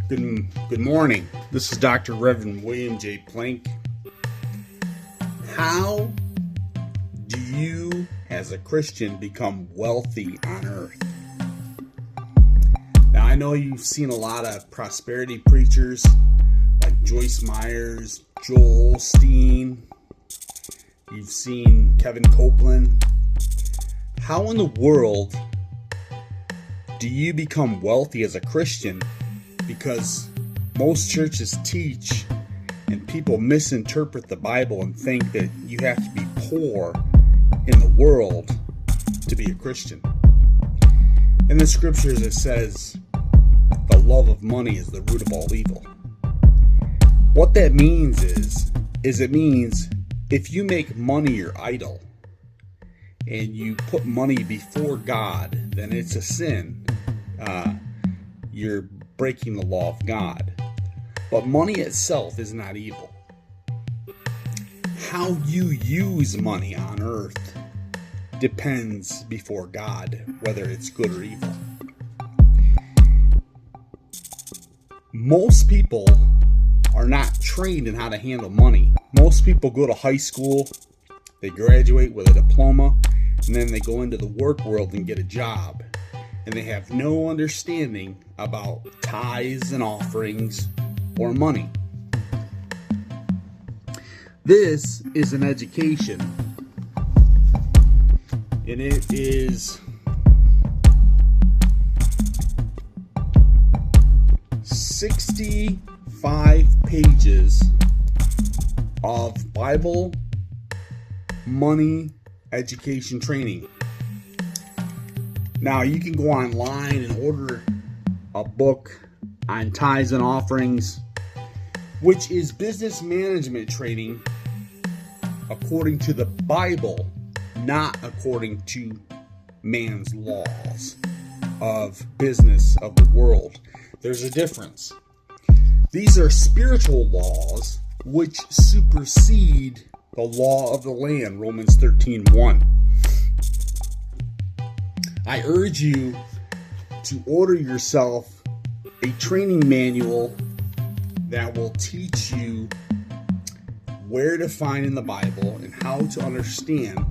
Good morning. This is Dr. Reverend William J. Plank. How do you, as a Christian, become wealthy on earth? Now, I know you've seen a lot of prosperity preachers like Joyce Myers, Joel Osteen. You've seen Kevin Copeland. How in the world do you become wealthy as a Christian? Because most churches teach and people misinterpret the Bible and think that you have to be poor in the world to be a Christian. In the scriptures it says the love of money is the root of all evil. What that means is it means if you make money your idol and you put money before God, then it's a sin. You're breaking the law of God. But money itself is not evil. How you use money on earth depends before God whether it's good or evil. Most people are not trained in how to handle money. Most people go to high school, they graduate with a diploma, and then they go into the work world and get a job. And they have no understanding about tithes and offerings or money. This is an education, and it is 65 pages of Bible money education training. Now, you can go online and order a book on tithes and offerings, which is business management training according to the Bible, not according to man's laws of business of the world. There's a difference. These are spiritual laws which supersede the law of the land, Romans 13:1. I urge you to order yourself a training manual that will teach you where to find in the Bible and how to understand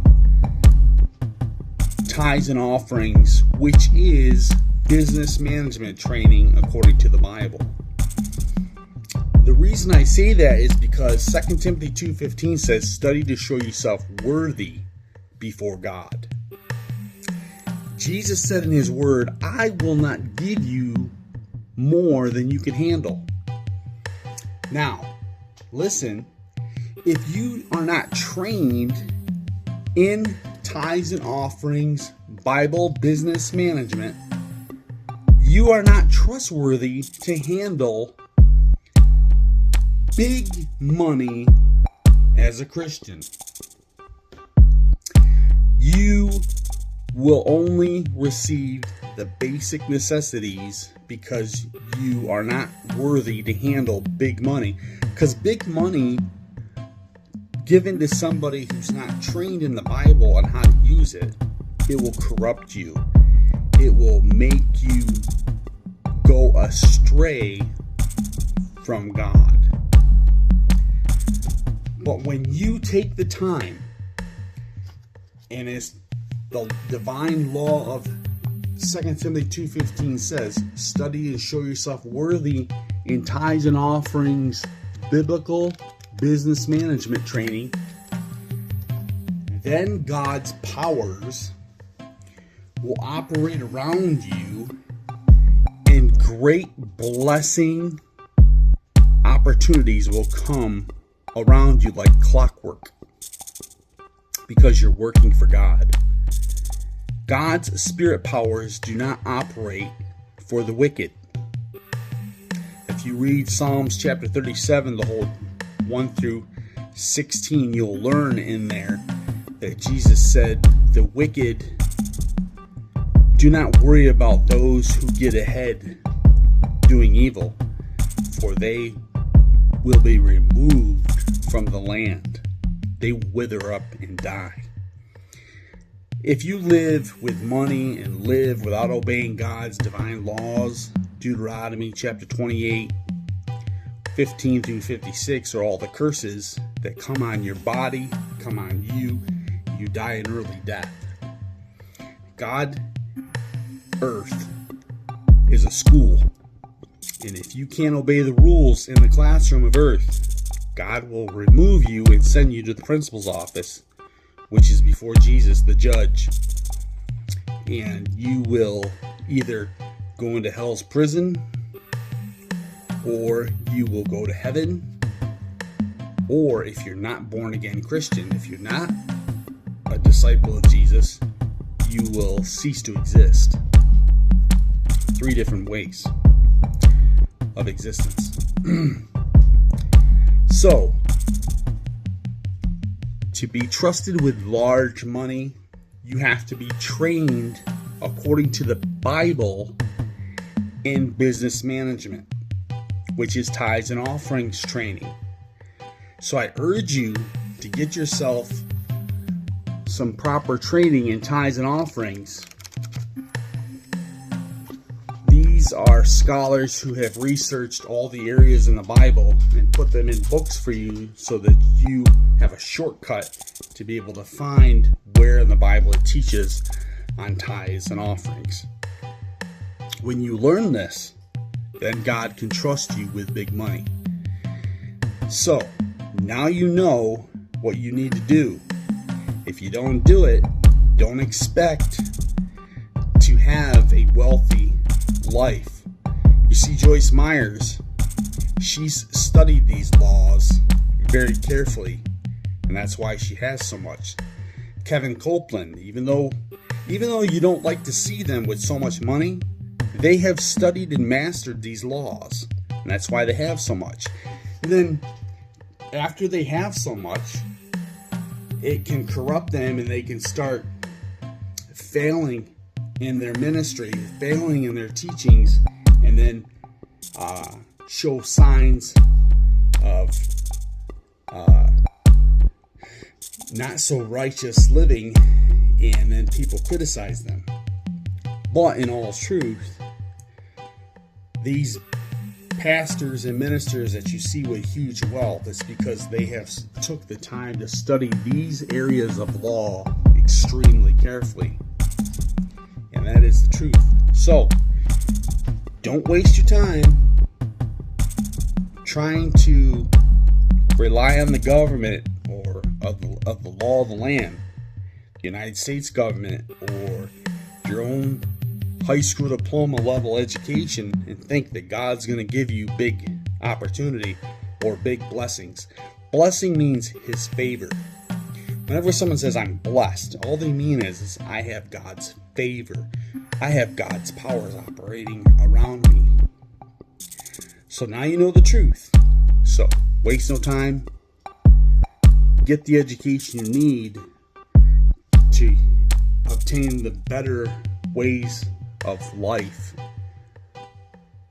tithes and offerings, which is business management training according to the Bible. The reason I say that is because 2 Timothy 2:15 says, "Study to show yourself worthy before God." Jesus said in his word, "I will not give you more than you can handle." Now, listen, if you are not trained in tithes and offerings, Bible business management, you are not trustworthy to handle big money as a Christian. You will only receive the basic necessities because you are not worthy to handle big money. Because big money given to somebody who's not trained in the Bible on how to use it, it will corrupt you. It will make you go astray from God. But when you take the time, and it's the divine law of 2 Timothy 2:15 says, "Study and show yourself worthy in tithes and offerings, biblical business management training," then God's powers will operate around you and great blessing opportunities will come around you like clockwork because you're working for God. God's spirit powers do not operate for the wicked. If you read Psalms chapter 37, the whole 1 through 16, you'll learn in there that Jesus said, "The wicked do not worry about those who get ahead doing evil, for they will be removed from the land. They wither up and die." If you live with money and live without obeying God's divine laws, Deuteronomy chapter 28, 15 through 56 are all the curses that come on your body, come on you. You die an early death. God, earth, is a school. And if you can't obey the rules in the classroom of earth, God will remove you and send you to the principal's office, which is before Jesus, the judge. And you will either go into hell's prison, or you will go to heaven. Or if you're not born again Christian, if you're not a disciple of Jesus, you will cease to exist. 3 different ways of existence. So, to be trusted with large money, you have to be trained according to the Bible in business management, which is tithes and offerings training. So I urge you to get yourself some proper training in tithes and offerings. These are scholars who have researched all the areas in the Bible and put them in books for you so that you have a shortcut to be able to find where in the Bible it teaches on tithes and offerings. When you learn this, then God can trust you with big money. So, now you know what you need to do. If you don't do it, don't expect to have a wealthy life. You see, Joyce Myers, she's studied these laws very carefully, and that's why she has so much. Kevin Copeland, even though you don't like to see them with so much money, they have studied and mastered these laws, and that's why they have so much. And then after they have so much, it can corrupt them, and they can start failing in their ministry, failing in their teachings, and then show signs of not so righteous living, and then people criticize them. But in all truth, these pastors and ministers that you see with huge wealth, it's because they have took the time to study these areas of law extremely carefully. And that is the truth. So, don't waste your time trying to rely on the government or of the law of the land, the United States government, or your own high school diploma level education, and think that God's going to give you big opportunity or big blessings. Blessing means His favor. Whenever someone says I'm blessed, all they mean is I have God's favor. I have God's powers operating around me. So now you know the truth. So waste no time. Get the education you need to obtain the better ways of life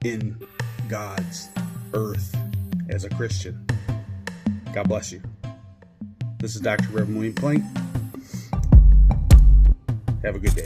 in God's earth as a Christian. God bless you. This is Dr. Reverend William Plank. Have a good day.